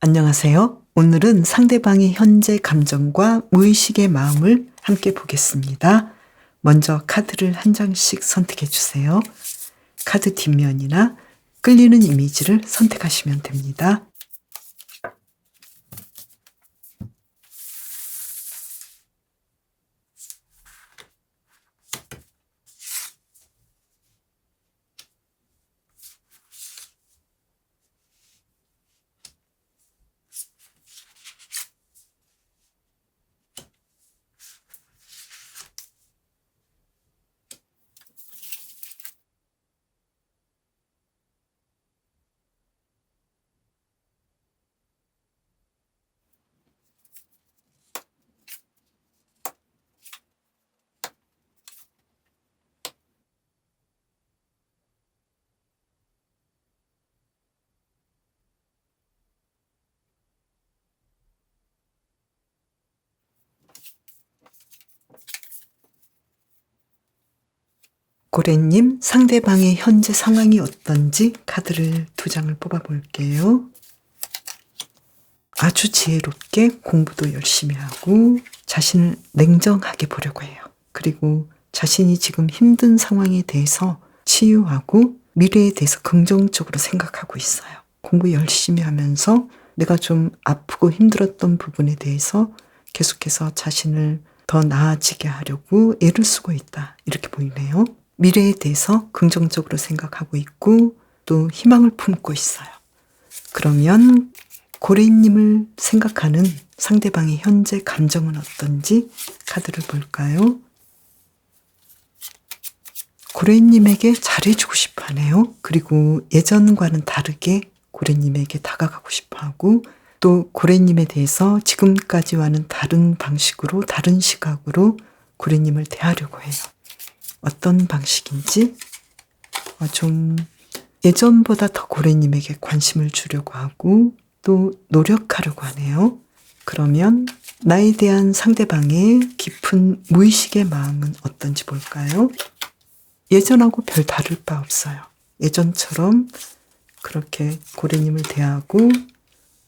안녕하세요. 오늘은 상대방의 현재 감정과 무의식의 마음을 함께 보겠습니다. 먼저 카드를 한 장씩 선택해 주세요. 카드 뒷면이나 끌리는 이미지를 선택하시면 됩니다. 고래님, 상대방의 현재 상황이 어떤지 카드를 2장을 뽑아 볼게요. 아주 지혜롭게 공부도 열심히 하고 자신을 냉정하게 보려고 해요. 그리고 자신이 지금 힘든 상황에 대해서 치유하고 미래에 대해서 긍정적으로 생각하고 있어요. 공부 열심히 하면서 내가 좀 아프고 힘들었던 부분에 대해서 계속해서 자신을 더 나아지게 하려고 애를 쓰고 있다. 이렇게 보이네요. 미래에 대해서 긍정적으로 생각하고 있고 또 희망을 품고 있어요. 그러면 고래님을 생각하는 상대방의 현재 감정은 어떤지 카드를 볼까요? 고래님에게 잘해주고 싶어 하네요. 그리고 예전과는 다르게 고래님에게 다가가고 싶어 하고 또 고래님에 대해서 지금까지와는 다른 방식으로 다른 시각으로 고래님을 대하려고 해요. 어떤 방식인지 좀 예전보다 더 고래님에게 관심을 주려고 하고 또 노력하려고 하네요. 그러면 나에 대한 상대방의 깊은 무의식의 마음은 어떤지 볼까요? 예전하고 별 다를 바 없어요. 예전처럼 그렇게 고래님을 대하고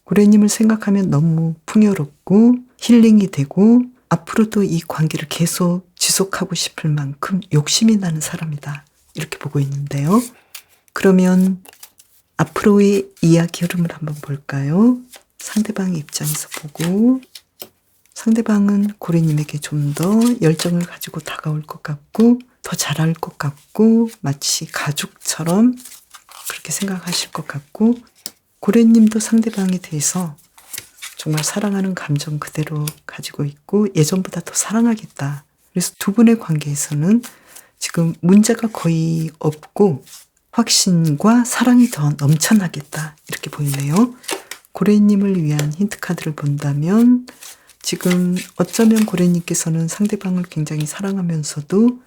고래님을 생각하면 너무 풍요롭고 힐링이 되고 앞으로도 이 관계를 계속 지속하고 싶을 만큼 욕심이 나는 사람이다. 이렇게 보고 있는데요. 그러면 앞으로의 이야기 흐름을 한번 볼까요? 상대방의 입장에서 보고 상대방은 고래님에게 좀 더 열정을 가지고 다가올 것 같고 더 잘할 것 같고 마치 가족처럼 그렇게 생각하실 것 같고 고래님도 상대방에 대해서 정말 사랑하는 감정 그대로 가지고 있고 예전보다 더 사랑하겠다. 그래서 두 분의 관계에서는 지금 문제가 거의 없고 확신과 사랑이 더 넘쳐나겠다. 이렇게 보이네요. 고래님을 위한 힌트 카드를 본다면 지금 어쩌면 고래님께서는 상대방을 굉장히 사랑하면서도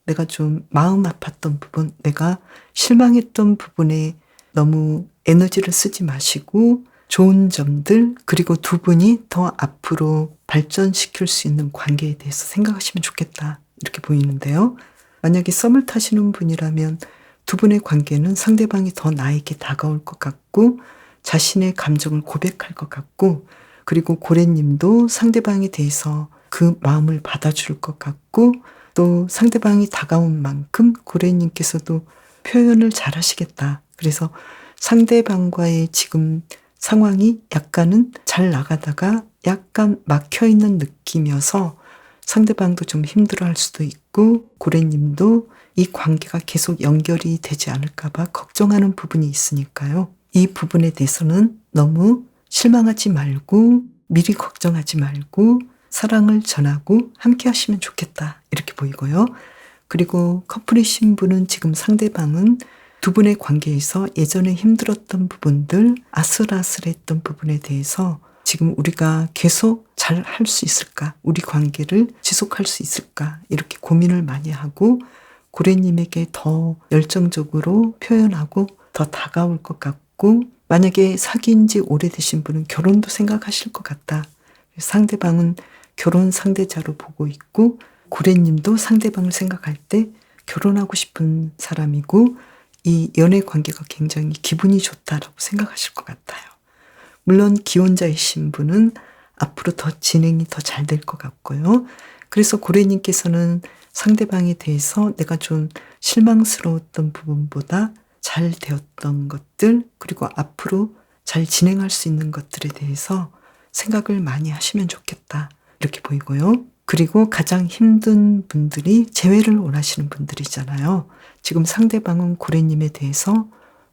내가 좀 마음 아팠던 부분, 내가 실망했던 부분에 너무 에너지를 쓰지 마시고 좋은 점들 그리고 두 분이 더 앞으로 발전시킬 수 있는 관계에 대해서 생각하시면 좋겠다. 이렇게 보이는데요. 만약에 썸을 타시는 분이라면 두 분의 관계는 상대방이 더 나에게 다가올 것 같고 자신의 감정을 고백할 것 같고 그리고 고래님도 상대방에 대해서 그 마음을 받아줄 것 같고 또 상대방이 다가온 만큼 고래님께서도 표현을 잘 하시겠다. 그래서 상대방과의 지금 상황이 약간은 잘 나가다가 약간 막혀있는 느낌이어서 상대방도 좀 힘들어할 수도 있고 고래님도 이 관계가 계속 연결이 되지 않을까 봐 걱정하는 부분이 있으니까요. 이 부분에 대해서는 너무 실망하지 말고 미리 걱정하지 말고 사랑을 전하고 함께 하시면 좋겠다. 이렇게 보이고요. 그리고 커플이신 분은 지금 상대방은 두 분의 관계에서 예전에 힘들었던 부분들, 아슬아슬했던 부분에 대해서 지금 우리가 계속 잘 할 수 있을까? 우리 관계를 지속할 수 있을까? 이렇게 고민을 많이 하고 고래님에게 더 열정적으로 표현하고 더 다가올 것 같고 만약에 사귄 지 오래되신 분은 결혼도 생각하실 것 같다. 상대방은 결혼 상대자로 보고 있고 고래님도 상대방을 생각할 때 결혼하고 싶은 사람이고 이 연애 관계가 굉장히 기분이 좋다라고 생각하실 것 같아요. 물론 기혼자이신 분은 앞으로 더 진행이 더 잘 될 것 같고요. 그래서 고래님께서는 상대방에 대해서 내가 좀 실망스러웠던 부분보다 잘 되었던 것들, 그리고 앞으로 잘 진행할 수 있는 것들에 대해서 생각을 많이 하시면 좋겠다, 이렇게 보이고요. 그리고 가장 힘든 분들이 재회를 원하시는 분들이잖아요. 지금 상대방은 고래님에 대해서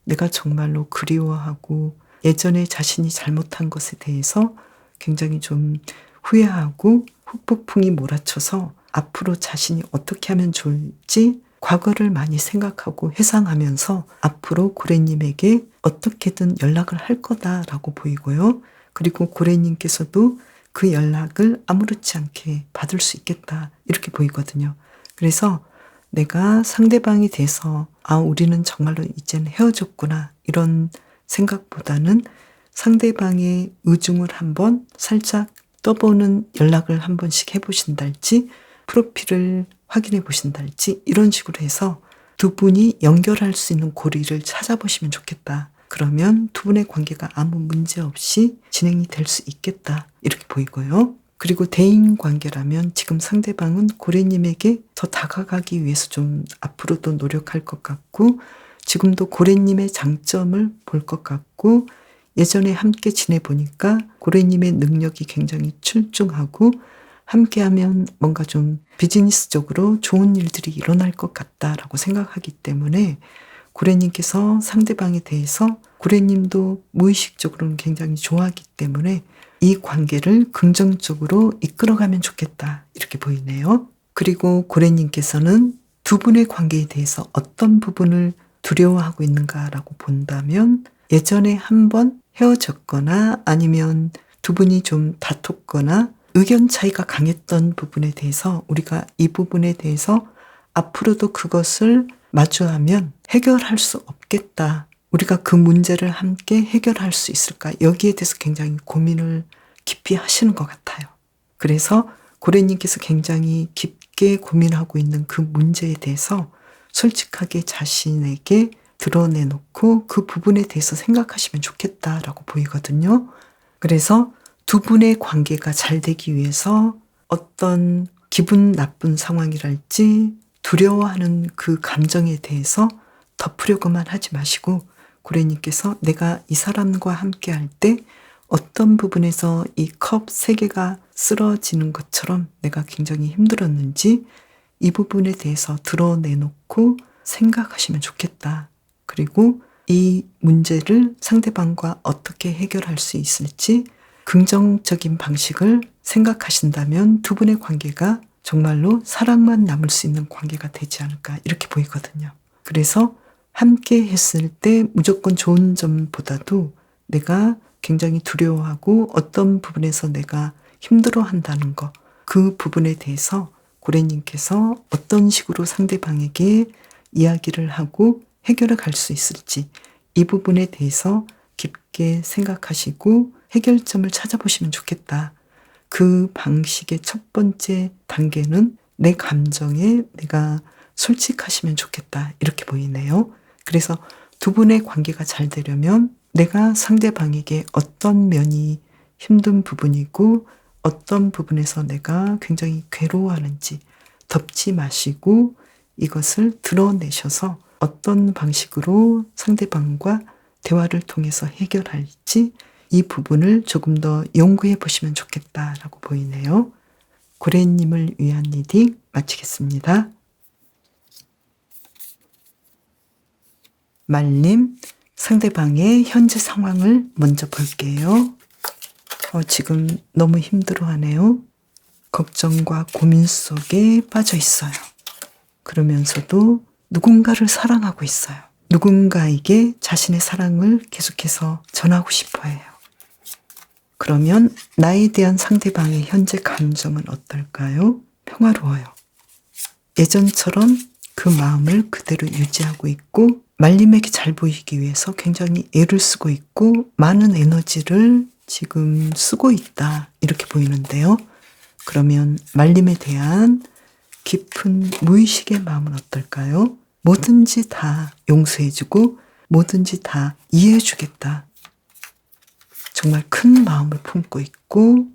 내가 정말로 그리워하고 예전에 자신이 잘못한 것에 대해서 굉장히 좀 후회하고 후폭풍이 몰아쳐서 앞으로 자신이 어떻게 하면 좋을지 과거를 많이 생각하고 회상하면서 앞으로 고래님에게 어떻게든 연락을 할 거다라고 보이고요. 그리고 고래님께서도 그 연락을 아무렇지 않게 받을 수 있겠다, 이렇게 보이거든요. 그래서 내가 상대방에 대해서 우리는 정말로 이제는 헤어졌구나, 이런 생각보다는 상대방의 의중을 한번 살짝 떠보는 연락을 한 번씩 해보신달지, 프로필을 확인해 보신달지, 이런 식으로 해서 두 분이 연결할 수 있는 고리를 찾아보시면 좋겠다. 그러면 두 분의 관계가 아무 문제 없이 진행이 될 수 있겠다, 이렇게 보이고요. 그리고 대인 관계라면 지금 상대방은 고래님에게 더 다가가기 위해서 좀 앞으로도 노력할 것 같고, 지금도 고래님의 장점을 볼 것 같고, 예전에 함께 지내보니까 고래님의 능력이 굉장히 출중하고 함께하면 뭔가 좀 비즈니스적으로 좋은 일들이 일어날 것 같다라고 생각하기 때문에 고래님께서 상대방에 대해서 고래님도 무의식적으로는 굉장히 좋아하기 때문에 이 관계를 긍정적으로 이끌어가면 좋겠다, 이렇게 보이네요. 그리고 고래님께서는 두 분의 관계에 대해서 어떤 부분을 두려워하고 있는가라고 본다면, 예전에 한번 헤어졌거나 아니면 두 분이 좀 다퉜거나 의견 차이가 강했던 부분에 대해서 우리가 이 부분에 대해서 앞으로도 그것을 마주하면 해결할 수 없겠다, 우리가 그 문제를 함께 해결할 수 있을까, 여기에 대해서 굉장히 고민을 깊이 하시는 것 같아요. 그래서 고래님께서 굉장히 깊게 고민하고 있는 그 문제에 대해서 솔직하게 자신에게 드러내놓고 그 부분에 대해서 생각하시면 좋겠다라고 보이거든요. 그래서 두 분의 관계가 잘 되기 위해서 어떤 기분 나쁜 상황이랄지 두려워하는 그 감정에 대해서 덮으려고만 하지 마시고, 고래님께서 내가 이 사람과 함께 할 때 어떤 부분에서 이 컵 3개가 쓰러지는 것처럼 내가 굉장히 힘들었는지 이 부분에 대해서 드러내놓고 생각하시면 좋겠다. 그리고 이 문제를 상대방과 어떻게 해결할 수 있을지 긍정적인 방식을 생각하신다면 두 분의 관계가 정말로 사랑만 남을 수 있는 관계가 되지 않을까, 이렇게 보이거든요. 그래서 함께 했을 때 무조건 좋은 점보다도 내가 굉장히 두려워하고 어떤 부분에서 내가 힘들어한다는 거, 그 부분에 대해서 고래님께서 어떤 식으로 상대방에게 이야기를 하고 해결해 갈 수 있을지 이 부분에 대해서 깊게 생각하시고 해결점을 찾아보시면 좋겠다. 그 방식의 첫 번째 단계는 내 감정에 내가 솔직하시면 좋겠다, 이렇게 보이네요. 그래서 두 분의 관계가 잘 되려면 내가 상대방에게 어떤 면이 힘든 부분이고 어떤 부분에서 내가 굉장히 괴로워하는지 덮지 마시고 이것을 드러내셔서 어떤 방식으로 상대방과 대화를 통해서 해결할지 이 부분을 조금 더 연구해 보시면 좋겠다라고 보이네요. 고래님을 위한 리딩 마치겠습니다. 말님, 상대방의 현재 상황을 먼저 볼게요. 지금 너무 힘들어하네요. 걱정과 고민 속에 빠져 있어요. 그러면서도 누군가를 사랑하고 있어요. 누군가에게 자신의 사랑을 계속해서 전하고 싶어 해요. 그러면 나에 대한 상대방의 현재 감정은 어떨까요? 평화로워요. 예전처럼 그 마음을 그대로 유지하고 있고 말림에게 잘 보이기 위해서 굉장히 애를 쓰고 있고 많은 에너지를 지금 쓰고 있다, 이렇게 보이는데요. 그러면 말림에 대한 깊은 무의식의 마음은 어떨까요? 뭐든지 다 용서해주고 뭐든지 다 이해해주겠다. 정말 큰 마음을 품고 있고,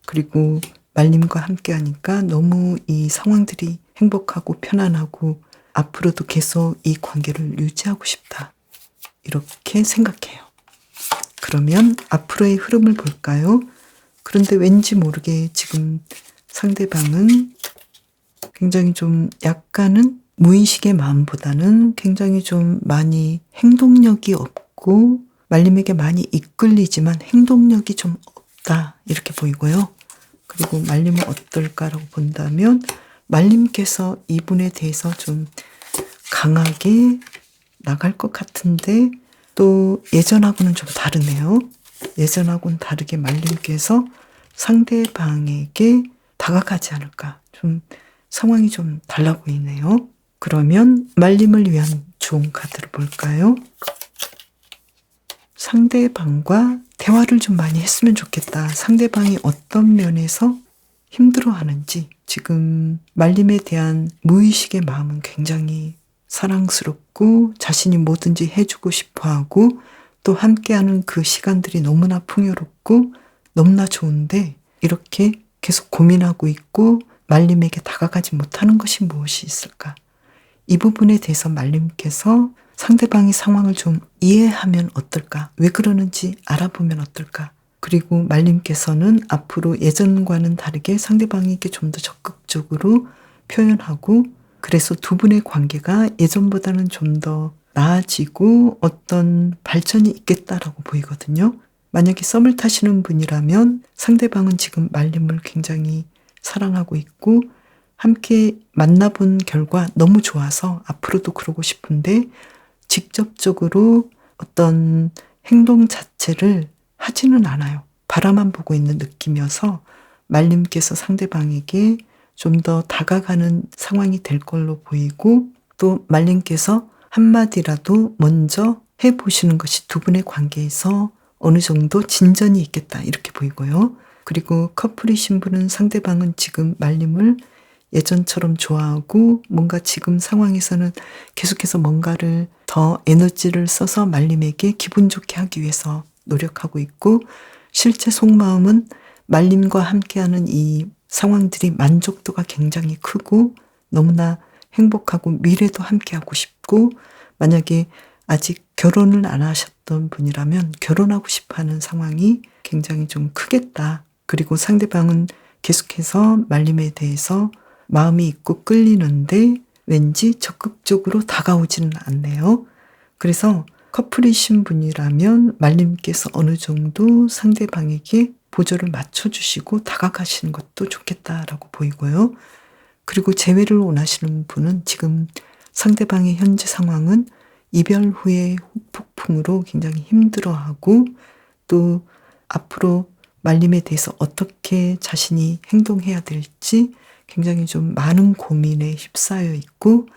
그리고 말림과 함께 하니까 너무 이 상황들이 행복하고 편안하고 앞으로도 계속 이 관계를 유지하고 싶다. 이렇게 생각해요. 그러면 앞으로의 흐름을 볼까요? 그런데 왠지 모르게 지금 상대방은 굉장히 좀 약간은 무의식의 마음보다는 굉장히 좀 많이 행동력이 없고 말림에게 많이 이끌리지만 행동력이 좀 없다. 이렇게 보이고요. 그리고 말림은 어떨까라고 본다면 말림께서 이분에 대해서 좀 강하게 나갈 것 같은데 또 예전하고는 좀 다르네요. 예전하고는 다르게 말림께서 상대방에게 다가가지 않을까. 좀 상황이 좀 달라 보이네요. 그러면 말림을 위한 좋은 카드를 볼까요? 상대방과 대화를 좀 많이 했으면 좋겠다. 상대방이 어떤 면에서 힘들어하는지, 지금 말림에 대한 무의식의 마음은 굉장히 사랑스럽고 자신이 뭐든지 해주고 싶어하고 또 함께하는 그 시간들이 너무나 풍요롭고 너무나 좋은데 이렇게 계속 고민하고 있고 말림에게 다가가지 못하는 것이 무엇이 있을까? 이 부분에 대해서 말림께서 상대방의 상황을 좀 이해하면 어떨까? 왜 그러는지 알아보면 어떨까? 그리고 말림께서는 앞으로 예전과는 다르게 상대방에게 좀 더 적극적으로 표현하고 그래서 두 분의 관계가 예전보다는 좀 더 나아지고 어떤 발전이 있겠다라고 보이거든요. 만약에 썸을 타시는 분이라면 상대방은 지금 말림을 굉장히 사랑하고 있고 함께 만나본 결과 너무 좋아서 앞으로도 그러고 싶은데 직접적으로 어떤 행동 자체를 하지는 않아요. 바라만 보고 있는 느낌이어서 말림께서 상대방에게 좀 더 다가가는 상황이 될 걸로 보이고 또 말림께서 한마디라도 먼저 해보시는 것이 두 분의 관계에서 어느 정도 진전이 있겠다 이렇게 보이고요. 그리고 커플이신 분은 상대방은 지금 말림을 예전처럼 좋아하고 뭔가 지금 상황에서는 계속해서 뭔가를 더 에너지를 써서 말림에게 기분 좋게 하기 위해서 노력하고 있고 실제 속마음은 말림과 함께하는 이 상황들이 만족도가 굉장히 크고 너무나 행복하고 미래도 함께하고 싶고 만약에 아직 결혼을 안 하셨던 분이라면 결혼하고 싶어하는 상황이 굉장히 좀 크겠다. 그리고 상대방은 계속해서 말림에 대해서 마음이 있고 끌리는데 왠지 적극적으로 다가오지는 않네요. 그래서 커플이신 분이라면 말림께서 어느 정도 상대방에게 보조를 맞춰주시고 다가가시는 것도 좋겠다라고 보이고요. 그리고 재회를 원하시는 분은 지금 상대방의 현재 상황은 이별 후의 폭풍으로 굉장히 힘들어하고 또 앞으로 말림에 대해서 어떻게 자신이 행동해야 될지 굉장히 좀 많은 고민에 휩싸여 있고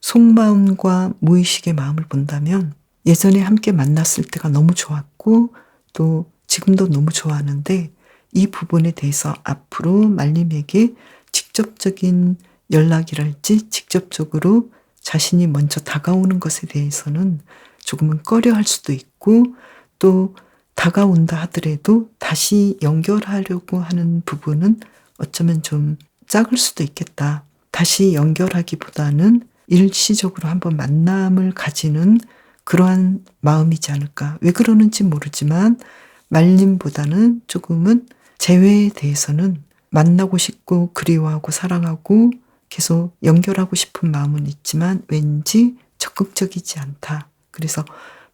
속마음과 무의식의 마음을 본다면 예전에 함께 만났을 때가 너무 좋았고 또 지금도 너무 좋아하는데 이 부분에 대해서 앞으로 말림에게 직접적인 연락이랄지 직접적으로 자신이 먼저 다가오는 것에 대해서는 조금은 꺼려할 수도 있고 또 다가온다 하더라도 다시 연결하려고 하는 부분은 어쩌면 좀 작을 수도 있겠다. 다시 연결하기보다는 일시적으로 한번 만남을 가지는 그러한 마음이지 않을까. 왜 그러는지 모르지만 말림보다는 조금은 재회에 대해서는 만나고 싶고 그리워하고 사랑하고 계속 연결하고 싶은 마음은 있지만 왠지 적극적이지 않다. 그래서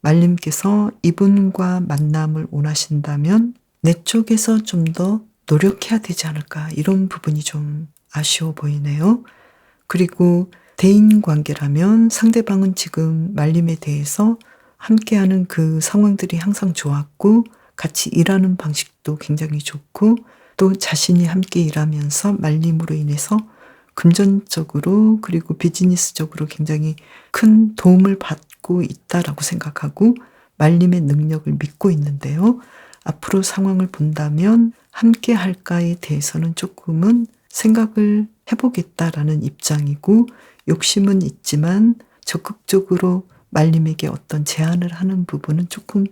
말림께서 이분과 만남을 원하신다면 내 쪽에서 좀 더 노력해야 되지 않을까 이런 부분이 좀 아쉬워 보이네요. 그리고 대인 관계라면 상대방은 지금 말림에 대해서 함께하는 그 상황들이 항상 좋았고 같이 일하는 방식도 굉장히 좋고 또 자신이 함께 일하면서 말림으로 인해서 금전적으로 그리고 비즈니스적으로 굉장히 큰 도움을 받고 있다라고 생각하고 말림의 능력을 믿고 있는데요. 앞으로 상황을 본다면 함께 할까에 대해서는 조금은 생각을 해보겠다라는 입장이고 욕심은 있지만 적극적으로 말림에게 어떤 제안을 하는 부분은 조금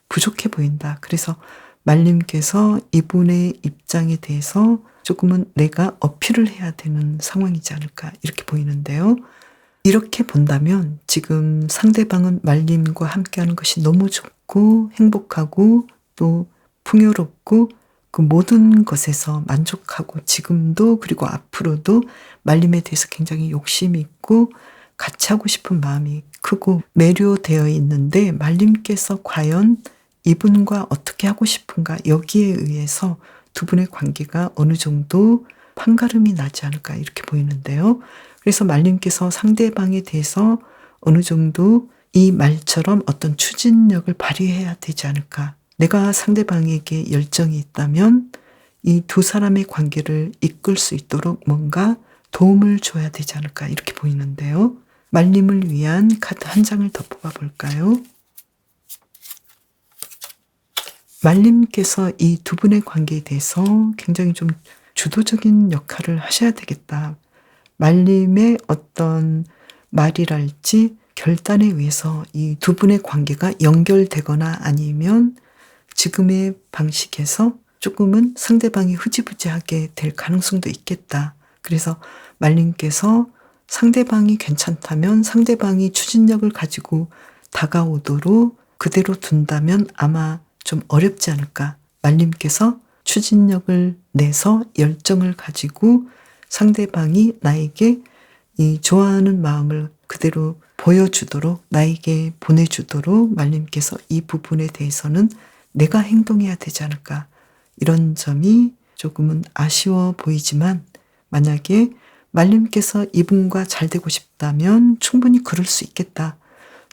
부족해 보인다. 그래서 말님께서 이분의 입장에 대해서 조금은 내가 어필을 해야 되는 상황이지 않을까 이렇게 보이는데요. 이렇게 본다면 지금 상대방은 말님과 함께하는 것이 너무 좋고 행복하고 또 풍요롭고 그 모든 것에서 만족하고 지금도 그리고 앞으로도 말님에 대해서 굉장히 욕심이 있고 같이 하고 싶은 마음이 크고 매료되어 있는데 말님께서 과연 이분과 어떻게 하고 싶은가 여기에 의해서 두 분의 관계가 어느 정도 판가름이 나지 않을까 이렇게 보이는데요. 그래서 말님께서 상대방에 대해서 어느 정도 이 말처럼 어떤 추진력을 발휘해야 되지 않을까. 내가 상대방에게 열정이 있다면 이 두 사람의 관계를 이끌 수 있도록 뭔가 도움을 줘야 되지 않을까 이렇게 보이는데요. 말님을 위한 카드 한 장을 더 뽑아볼까요? 말님께서 이 두 분의 관계에 대해서 굉장히 좀 주도적인 역할을 하셔야 되겠다. 말님의 어떤 말이랄지 결단에 의해서 이 두 분의 관계가 연결되거나 아니면 지금의 방식에서 조금은 상대방이 흐지부지하게 될 가능성도 있겠다. 그래서 말님께서 상대방이 괜찮다면 상대방이 추진력을 가지고 다가오도록 그대로 둔다면 아마 좀 어렵지 않을까. 말님께서 추진력을 내서 열정을 가지고 상대방이 나에게 이 좋아하는 마음을 그대로 보여주도록 나에게 보내주도록 말님께서 이 부분에 대해서는 내가 행동해야 되지 않을까. 이런 점이 조금은 아쉬워 보이지만 만약에 말님께서 이분과 잘 되고 싶다면 충분히 그럴 수 있겠다.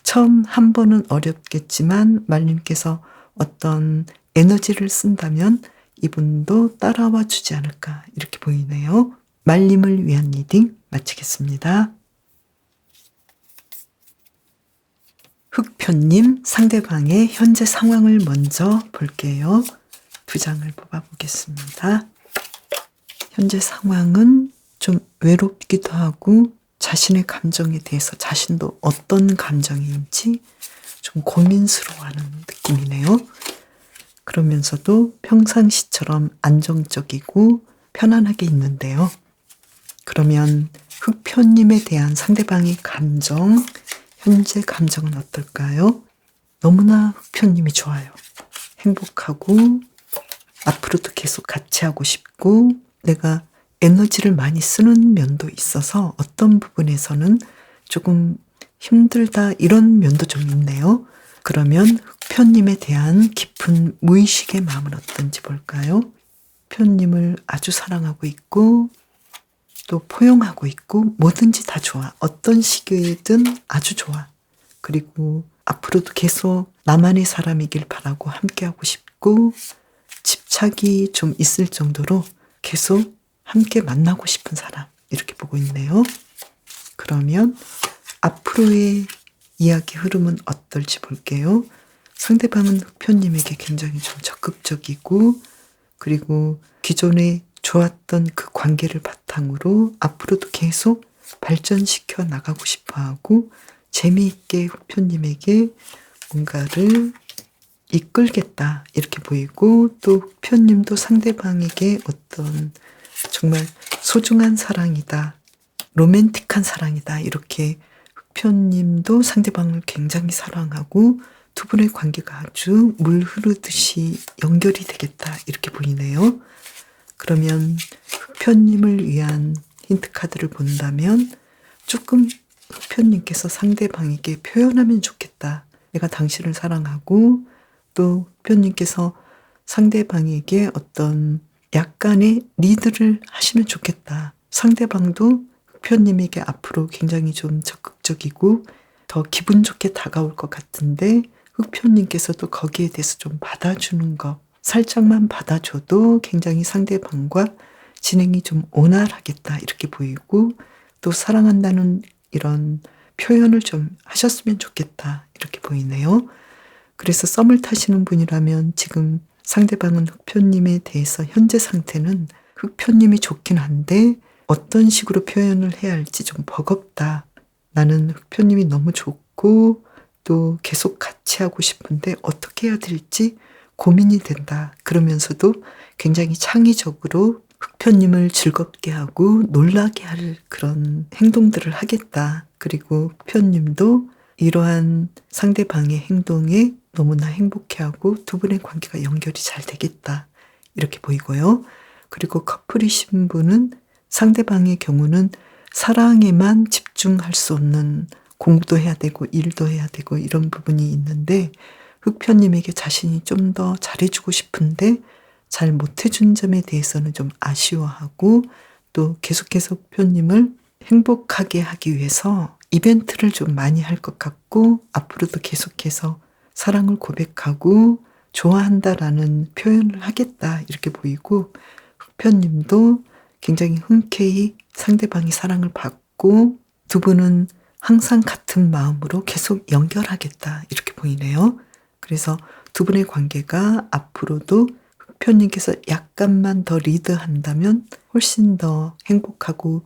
처음 한 번은 어렵겠지만 말님께서 어떤 에너지를 쓴다면 이분도 따라와 주지 않을까 이렇게 보이네요. 말님을 위한 리딩 마치겠습니다. 흑표님 상대방의 현재 상황을 먼저 볼게요. 두 장을 뽑아보겠습니다. 현재 상황은 좀 외롭기도 하고 자신의 감정에 대해서 자신도 어떤 감정인지 좀 고민스러워하는 느낌이네요. 그러면서도 평상시처럼 안정적이고 편안하게 있는데요. 그러면 흑표님에 대한 상대방의 감정, 현재 감정은 어떨까요? 너무나 흑표님이 좋아요. 행복하고 앞으로도 계속 같이 하고 싶고 내가 에너지를 많이 쓰는 면도 있어서 어떤 부분에서는 조금 힘들다 이런 면도 좀 있네요. 그러면 흑표님에 대한 깊은 무의식의 마음은 어떤지 볼까요? 흑표님을 아주 사랑하고 있고 또 포용하고 있고 뭐든지 다 좋아. 어떤 시기든 아주 좋아. 그리고 앞으로도 계속 나만의 사람이길 바라고 함께하고 싶고 집착이 좀 있을 정도로 계속 함께 만나고 싶은 사람 이렇게 보고 있네요. 그러면 앞으로의 이야기 흐름은 어떨지 볼게요. 상대방은 흑표님에게 굉장히 좀 적극적이고 그리고 기존에 좋았던 그 관계를 바탕으로 앞으로도 계속 발전시켜 나가고 싶어하고 재미있게 흑표님에게 뭔가를 이끌겠다 이렇게 보이고 또 흑표님도 상대방에게 어떤 정말 소중한 사랑이다, 로맨틱한 사랑이다 이렇게 흑표님도 상대방을 굉장히 사랑하고 두 분의 관계가 아주 물 흐르듯이 연결이 되겠다 이렇게 보이네요. 그러면 흑표님을 위한 힌트 카드를 본다면 조금 흑표님께서 상대방에게 표현하면 좋겠다. 내가 당신을 사랑하고 또 흑표님께서 상대방에게 어떤 약간의 리드를 하시면 좋겠다. 상대방도 흑표님에게 앞으로 굉장히 좀 적극적이고 더 기분 좋게 다가올 것 같은데 흑표님께서도 거기에 대해서 좀 받아주는 거 살짝만 받아줘도 굉장히 상대방과 진행이 좀 원활하겠다 이렇게 보이고 또 사랑한다는 이런 표현을 좀 하셨으면 좋겠다 이렇게 보이네요. 그래서 썸을 타시는 분이라면 지금 상대방은 흑표님에 대해서 현재 상태는 흑표님이 좋긴 한데 어떤 식으로 표현을 해야 할지 좀 버겁다. 나는 흑표님이 너무 좋고 또 계속 같이 하고 싶은데 어떻게 해야 될지 고민이 된다. 그러면서도 굉장히 창의적으로 흑표님을 즐겁게 하고 놀라게 할 그런 행동들을 하겠다. 그리고 흑표님도 이러한 상대방의 행동에 너무나 행복해하고 두 분의 관계가 연결이 잘 되겠다. 이렇게 보이고요. 그리고 커플이신 분은 상대방의 경우는 사랑에만 집중할 수 없는, 공부도 해야 되고 일도 해야 되고 이런 부분이 있는데 흑표님에게 자신이 좀 더 잘해주고 싶은데 잘 못해준 점에 대해서는 좀 아쉬워하고, 또 계속해서 흑표님을 행복하게 하기 위해서 이벤트를 좀 많이 할 것 같고, 앞으로도 계속해서 사랑을 고백하고 좋아한다라는 표현을 하겠다 이렇게 보이고, 흑표님도 굉장히 흔쾌히 상대방이 사랑을 받고 두 분은 항상 같은 마음으로 계속 연결하겠다 이렇게 보이네요. 그래서 두 분의 관계가 앞으로도 흑표님께서 약간만 더 리드한다면 훨씬 더 행복하고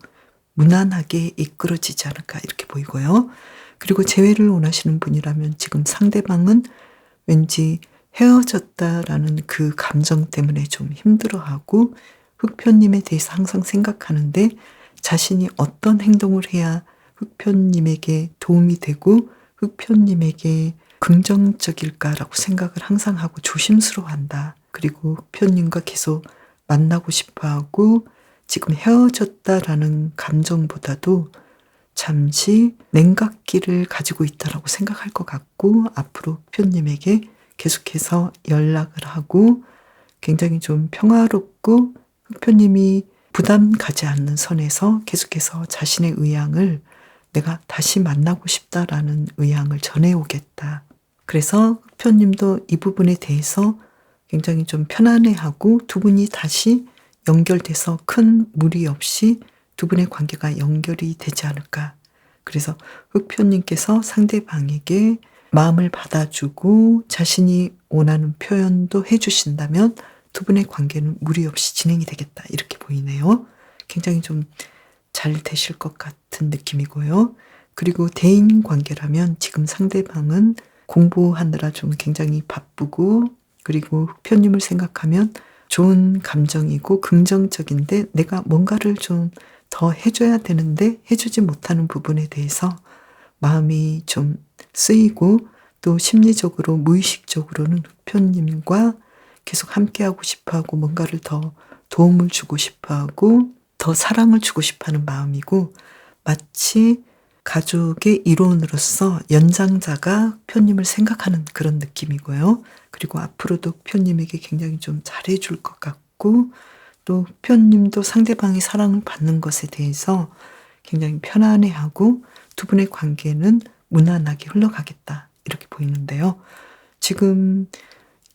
무난하게 이끌어지지 않을까 이렇게 보이고요. 그리고 재회를 원하시는 분이라면 지금 상대방은 왠지 헤어졌다라는 그 감정 때문에 좀 힘들어하고 흑표님에 대해서 항상 생각하는데 자신이 어떤 행동을 해야 흑표님에게 도움이 되고 흑표님에게 긍정적일까라고 생각을 항상 하고 조심스러워한다. 그리고 흑표님과 계속 만나고 싶어하고 지금 헤어졌다라는 감정보다도 잠시 냉각기를 가지고 있다라고 생각할 것 같고, 앞으로 흑표님에게 계속해서 연락을 하고 굉장히 좀 평화롭고 흑표님이 부담 가지 않는 선에서 계속해서 자신의 의향을 내가 다시 만나고 싶다라는 의향을 전해오겠다. 그래서 흑표님도 이 부분에 대해서 굉장히 좀 편안해하고 두 분이 다시 연결돼서 큰 무리 없이 두 분의 관계가 연결이 되지 않을까. 그래서 흑표님께서 상대방에게 마음을 받아주고 자신이 원하는 표현도 해주신다면 두 분의 관계는 무리 없이 진행이 되겠다 이렇게 보이네요. 굉장히 좀 잘 되실 것 같은 느낌이고요. 그리고 대인 관계라면 지금 상대방은 공부하느라 좀 굉장히 바쁘고, 그리고 흑표님을 생각하면 좋은 감정이고 긍정적인데 내가 뭔가를 좀 더 해줘야 되는데 해주지 못하는 부분에 대해서 마음이 좀 쓰이고, 또 심리적으로 무의식적으로는 흑표님과 계속 함께하고 싶어하고 뭔가를 더 도움을 주고 싶어하고 더 사랑을 주고 싶어하는 마음이고, 마치 가족의 일원으로서 연장자가 흑표님을 생각하는 그런 느낌이고요. 그리고 앞으로도 흑표님에게 굉장히 좀 잘해줄 것 같고, 또 흑표님도 상대방이 사랑을 받는 것에 대해서 굉장히 편안해하고 두 분의 관계는 무난하게 흘러가겠다 이렇게 보이는데요. 지금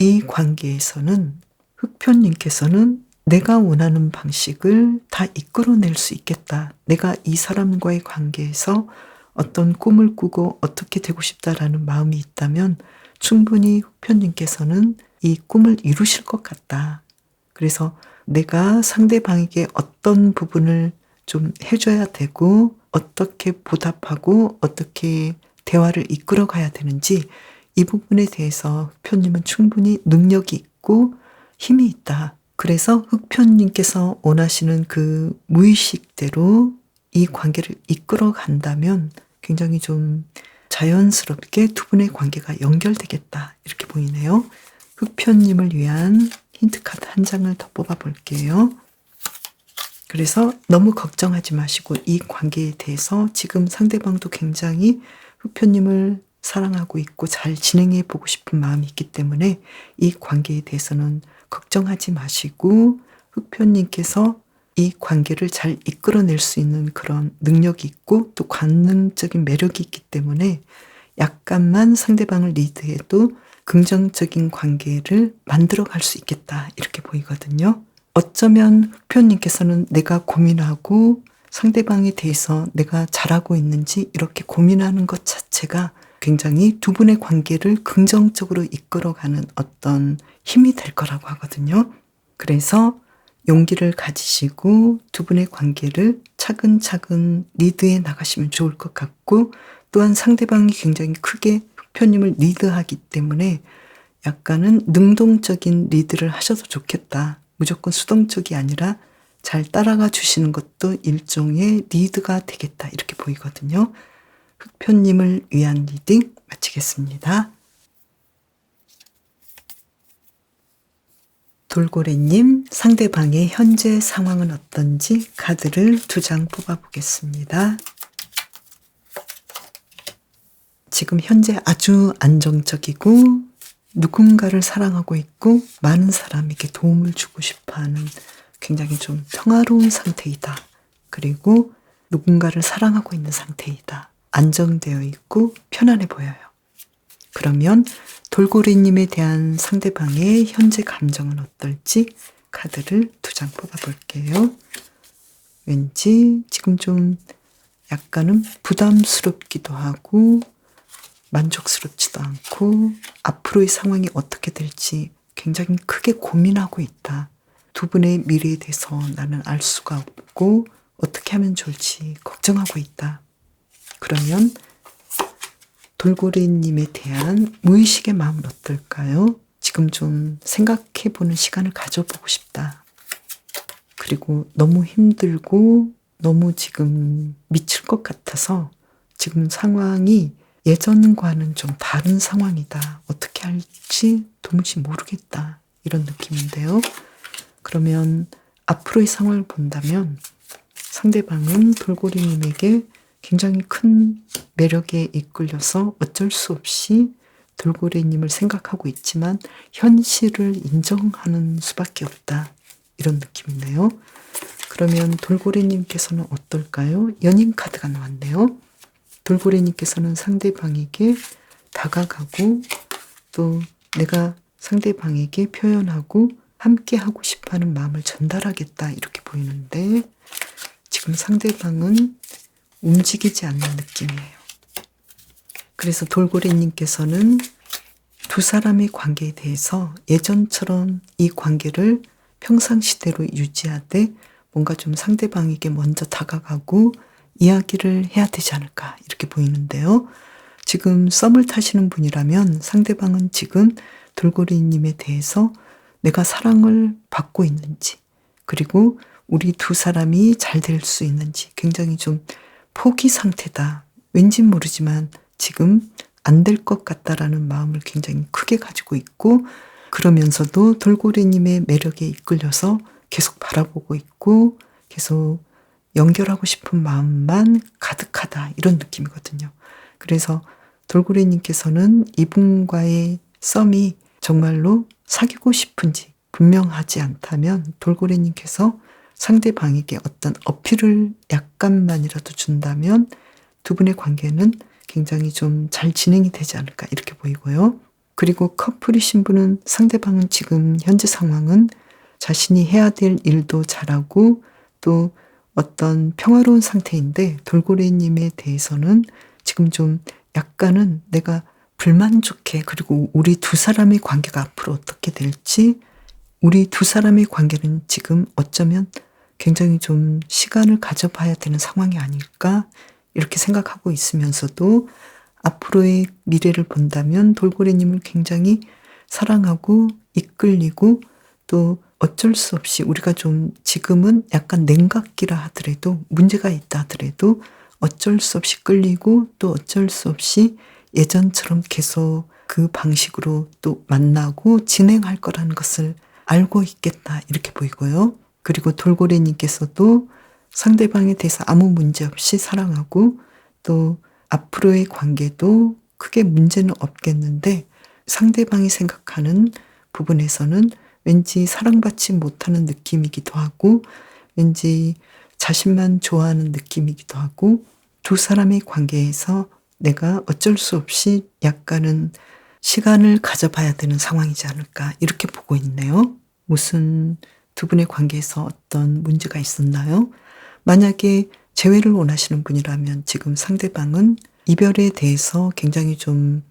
이 관계에서는 흑표님께서는 내가 원하는 방식을 다 이끌어낼 수 있겠다. 내가 이 사람과의 관계에서 어떤 꿈을 꾸고 어떻게 되고 싶다라는 마음이 있다면 충분히 흑표님께서는 이 꿈을 이루실 것 같다. 그래서 내가 상대방에게 어떤 부분을 좀 해줘야 되고 어떻게 보답하고 어떻게 대화를 이끌어 가야 되는지 이 부분에 대해서 흑표님은 충분히 능력이 있고 힘이 있다. 그래서 흑표님께서 원하시는 그 무의식대로 이 관계를 이끌어 간다면 굉장히 좀 자연스럽게 두 분의 관계가 연결되겠다 이렇게 보이네요. 흑표님을 위한 힌트 카드 한 장을 더 뽑아 볼게요. 그래서 너무 걱정하지 마시고 이 관계에 대해서 지금 상대방도 굉장히 흑표님을 사랑하고 있고 잘 진행해 보고 싶은 마음이 있기 때문에 이 관계에 대해서는 걱정하지 마시고 흑표님께서 이 관계를 잘 이끌어낼 수 있는 그런 능력이 있고 또 관능적인 매력이 있기 때문에 약간만 상대방을 리드해도 긍정적인 관계를 만들어갈 수 있겠다 이렇게 보이거든요. 어쩌면 흑표님께서는 내가 고민하고 상대방에 대해서 내가 잘하고 있는지 이렇게 고민하는 것 자체가 굉장히 두 분의 관계를 긍정적으로 이끌어가는 어떤 힘이 될 거라고 하거든요. 그래서 용기를 가지시고 두 분의 관계를 차근차근 리드해 나가시면 좋을 것 같고, 또한 상대방이 굉장히 크게 흑표님을 리드하기 때문에 약간은 능동적인 리드를 하셔도 좋겠다. 무조건 수동적이 아니라 잘 따라가 주시는 것도 일종의 리드가 되겠다. 이렇게 보이거든요. 흑표님을 위한 리딩 마치겠습니다. 돌고래님, 상대방의 현재 상황은 어떤지 카드를 2장 뽑아보겠습니다. 지금 현재 아주 안정적이고 누군가를 사랑하고 있고 많은 사람에게 도움을 주고 싶어하는 굉장히 좀 평화로운 상태이다. 그리고 누군가를 사랑하고 있는 상태이다. 안정되어 있고 편안해 보여요. 그러면 돌고래님에 대한 상대방의 현재 감정은 어떨지 카드를 2장 뽑아볼게요. 왠지 지금 좀 약간은 부담스럽기도 하고 만족스럽지도 않고 앞으로의 상황이 어떻게 될지 굉장히 크게 고민하고 있다. 두 분의 미래에 대해서 나는 알 수가 없고 어떻게 하면 좋을지 걱정하고 있다. 그러면 돌고래님에 대한 무의식의 마음은 어떨까요? 지금 좀 생각해보는 시간을 가져보고 싶다. 그리고 너무 힘들고 너무 지금 미칠 것 같아서 지금 상황이 예전과는 좀 다른 상황이다. 어떻게 할지 도무지 모르겠다. 이런 느낌인데요. 그러면 앞으로의 상황을 본다면 상대방은 돌고래님에게 굉장히 큰 매력에 이끌려서 어쩔 수 없이 돌고래님을 생각하고 있지만 현실을 인정하는 수밖에 없다. 이런 느낌이네요. 그러면 돌고래님께서는 어떨까요? 연인 카드가 나왔네요. 돌고래님께서는 상대방에게 다가가고 또 내가 상대방에게 표현하고 함께 하고 싶어하는 마음을 전달하겠다 이렇게 보이는데 지금 상대방은 움직이지 않는 느낌이에요. 그래서 돌고래님께서는 두 사람의 관계에 대해서 예전처럼 이 관계를 평상시대로 유지하되 뭔가 좀 상대방에게 먼저 다가가고 이야기를 해야 되지 않을까 이렇게 보이는데요. 지금 썸을 타시는 분이라면 상대방은 지금 돌고래님에 대해서 내가 사랑을 받고 있는지 그리고 우리 두 사람이 잘 될 수 있는지 굉장히 좀 포기 상태다. 왠지 모르지만 지금 안 될 것 같다라는 마음을 굉장히 크게 가지고 있고 그러면서도 돌고래님의 매력에 이끌려서 계속 바라보고 있고 계속 연결하고 싶은 마음만 가득하다 이런 느낌이거든요. 그래서 돌고래님께서는 이분과의 썸이 정말로 사귀고 싶은지 분명하지 않다면 돌고래님께서 상대방에게 어떤 어필을 약간만이라도 준다면 두 분의 관계는 굉장히 좀 잘 진행이 되지 않을까 이렇게 보이고요. 그리고 커플이신 분은 상대방은 지금 현재 상황은 자신이 해야 될 일도 잘하고 또 어떤 평화로운 상태인데 돌고래님에 대해서는 지금 좀 약간은 내가 불만족해. 그리고 우리 두 사람의 관계가 앞으로 어떻게 될지 우리 두 사람의 관계는 지금 어쩌면 굉장히 좀 시간을 가져봐야 되는 상황이 아닐까 이렇게 생각하고 있으면서도 앞으로의 미래를 본다면 돌고래님을 굉장히 사랑하고 이끌리고 또 어쩔 수 없이 우리가 좀 지금은 약간 냉각기라 하더라도 문제가 있다 하더라도 어쩔 수 없이 끌리고 또 어쩔 수 없이 예전처럼 계속 그 방식으로 또 만나고 진행할 거라는 것을 알고 있겠다 이렇게 보이고요. 그리고 돌고래님께서도 상대방에 대해서 아무 문제 없이 사랑하고 또 앞으로의 관계도 크게 문제는 없겠는데 상대방이 생각하는 부분에서는 왠지 사랑받지 못하는 느낌이기도 하고 왠지 자신만 좋아하는 느낌이기도 하고 두 사람의 관계에서 내가 어쩔 수 없이 약간은 시간을 가져봐야 되는 상황이지 않을까 이렇게 보고 있네요. 무슨 두 분의 관계에서 어떤 문제가 있었나요? 만약에 재회를 원하시는 분이라면 지금 상대방은 이별에 대해서 굉장히 좀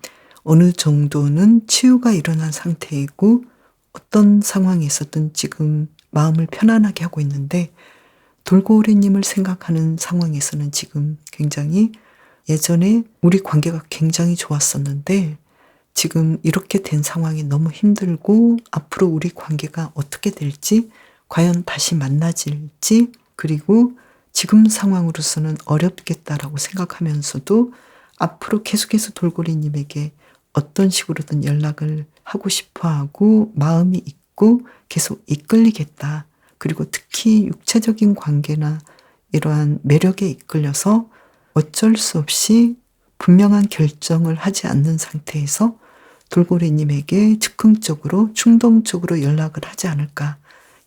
어느 정도는 치유가 일어난 상태이고 어떤 상황에서든 지금 마음을 편안하게 하고 있는데 돌고래님을 생각하는 상황에서는 지금 굉장히 예전에 우리 관계가 굉장히 좋았었는데 지금 이렇게 된 상황이 너무 힘들고 앞으로 우리 관계가 어떻게 될지, 과연 다시 만나질지, 그리고 지금 상황으로서는 어렵겠다라고 생각하면서도 앞으로 계속해서 돌고래님에게 어떤 식으로든 연락을 하고 싶어 하고 마음이 있고 계속 이끌리겠다. 그리고 특히 육체적인 관계나 이러한 매력에 이끌려서 어쩔 수 없이 분명한 결정을 하지 않는 상태에서 돌고래님에게 즉흥적으로 충동적으로 연락을 하지 않을까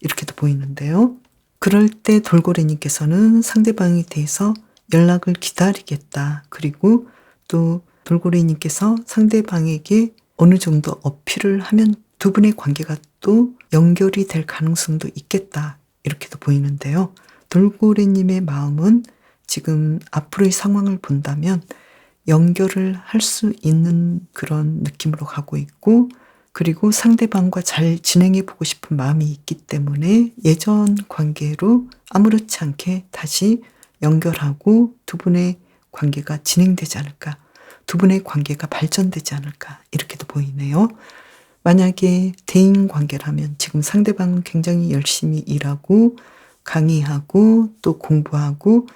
이렇게도 보이는데요. 그럴 때 돌고래님께서는 상대방에 대해서 연락을 기다리겠다. 그리고 또 돌고래님께서 상대방에게 어느 정도 어필을 하면 두 분의 관계가 또 연결이 될 가능성도 있겠다. 이렇게도 보이는데요. 돌고래님의 마음은 지금 앞으로의 상황을 본다면 연결을 할 수 있는 그런 느낌으로 가고 있고, 그리고 상대방과 잘 진행해 보고 싶은 마음이 있기 때문에 예전 관계로 아무렇지 않게 다시 연결하고 두 분의 관계가 진행되지 않을까, 두 분의 관계가 발전되지 않을까 이렇게도 보이네요. 만약에 대인 관계라면 지금 상대방은 굉장히 열심히 일하고 강의하고 또 공부하고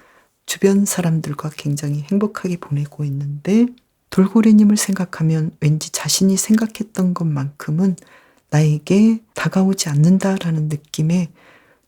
주변 사람들과 굉장히 행복하게 보내고 있는데, 돌고래님을 생각하면 왠지 자신이 생각했던 것만큼은 나에게 다가오지 않는다라는 느낌에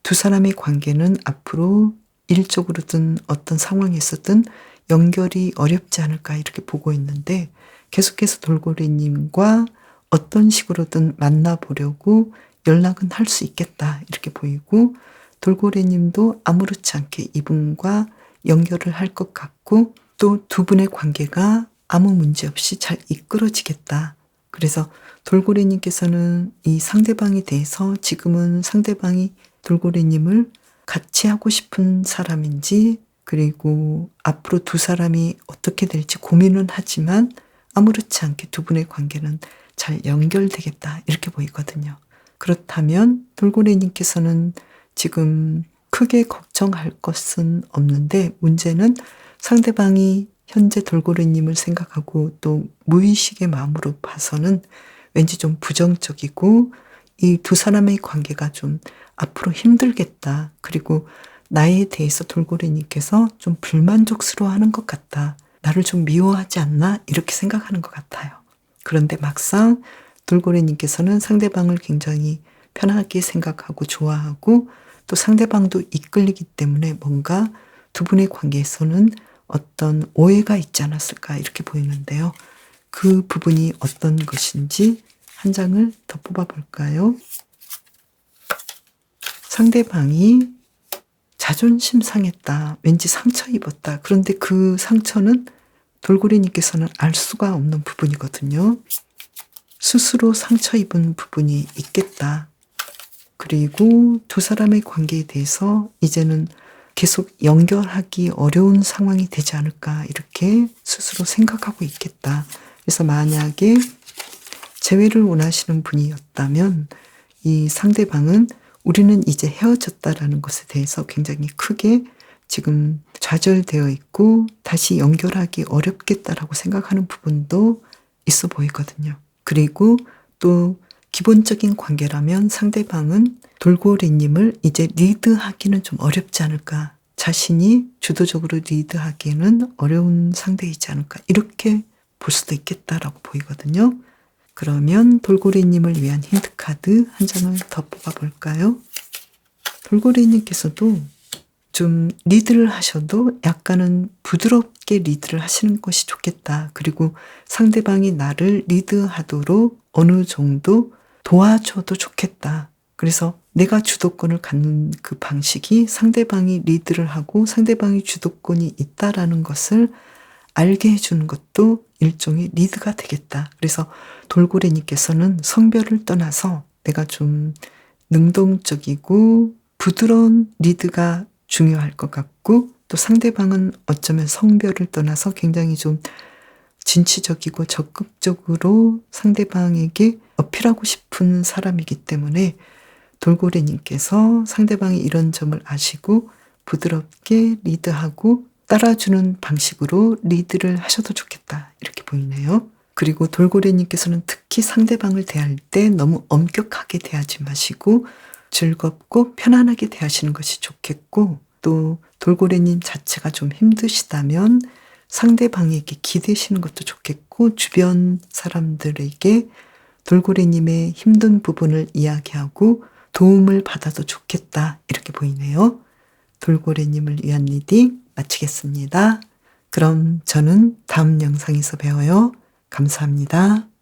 두 사람의 관계는 앞으로 일적으로든 어떤 상황에서든 연결이 어렵지 않을까 이렇게 보고 있는데, 계속해서 돌고래님과 어떤 식으로든 만나보려고 연락은 할 수 있겠다 이렇게 보이고, 돌고래님도 아무렇지 않게 이분과 연결을 할 것 같고 또 두 분의 관계가 아무 문제 없이 잘 이끌어지겠다. 그래서 돌고래님께서는 이 상대방에 대해서 지금은 상대방이 돌고래님을 같이 하고 싶은 사람인지, 그리고 앞으로 두 사람이 어떻게 될지 고민은 하지만 아무렇지 않게 두 분의 관계는 잘 연결되겠다 이렇게 보이거든요. 그렇다면 돌고래님께서는 지금 크게 걱정할 것은 없는데, 문제는 상대방이 현재 돌고래님을 생각하고 또 무의식의 마음으로 봐서는 왠지 좀 부정적이고 이 두 사람의 관계가 좀 앞으로 힘들겠다. 그리고 나에 대해서 돌고래님께서 좀 불만족스러워하는 것 같다. 나를 좀 미워하지 않나? 이렇게 생각하는 것 같아요. 그런데 막상 돌고래님께서는 상대방을 굉장히 편하게 생각하고 좋아하고 또 상대방도 이끌리기 때문에 뭔가 두 분의 관계에서는 어떤 오해가 있지 않았을까 이렇게 보이는데요. 그 부분이 어떤 것인지 한 장을 더 뽑아볼까요? 상대방이 자존심 상했다. 왠지 상처 입었다. 그런데 그 상처는 돌고래님께서는 알 수가 없는 부분이거든요. 스스로 상처 입은 부분이 있겠다. 그리고 두 사람의 관계에 대해서 이제는 계속 연결하기 어려운 상황이 되지 않을까 이렇게 스스로 생각하고 있겠다. 그래서 만약에 재회를 원하시는 분이었다면 이 상대방은 우리는 이제 헤어졌다라는 것에 대해서 굉장히 크게 지금 좌절되어 있고 다시 연결하기 어렵겠다라고 생각하는 부분도 있어 보이거든요. 그리고 또 기본적인 관계라면 상대방은 돌고래님을 이제 리드하기는 좀 어렵지 않을까. 자신이 주도적으로 리드하기에는 어려운 상대이지 않을까. 이렇게 볼 수도 있겠다라고 보이거든요. 그러면 돌고래님을 위한 힌트카드 한 장을 더 뽑아볼까요? 돌고래님께서도 좀 리드를 하셔도 약간은 부드럽게 리드를 하시는 것이 좋겠다. 그리고 상대방이 나를 리드하도록 어느 정도 도와줘도 좋겠다. 그래서 내가 주도권을 갖는 그 방식이 상대방이 리드를 하고 상대방이 주도권이 있다라는 것을 알게 해주는 것도 일종의 리드가 되겠다. 그래서 돌고래님께서는 성별을 떠나서 내가 좀 능동적이고 부드러운 리드가 중요할 것 같고, 또 상대방은 어쩌면 성별을 떠나서 굉장히 좀 진취적이고 적극적으로 상대방에게 어필하고 싶은 사람이기 때문에 돌고래님께서 상대방이 이런 점을 아시고 부드럽게 리드하고 따라주는 방식으로 리드를 하셔도 좋겠다 이렇게 보이네요. 그리고 돌고래님께서는 특히 상대방을 대할 때 너무 엄격하게 대하지 마시고 즐겁고 편안하게 대하시는 것이 좋겠고, 또 돌고래님 자체가 좀 힘드시다면 상대방에게 기대시는 것도 좋겠고, 주변 사람들에게 돌고래님의 힘든 부분을 이야기하고 도움을 받아도 좋겠다, 이렇게 보이네요. 돌고래님을 위한 리딩 마치겠습니다. 그럼 저는 다음 영상에서 배워요. 감사합니다.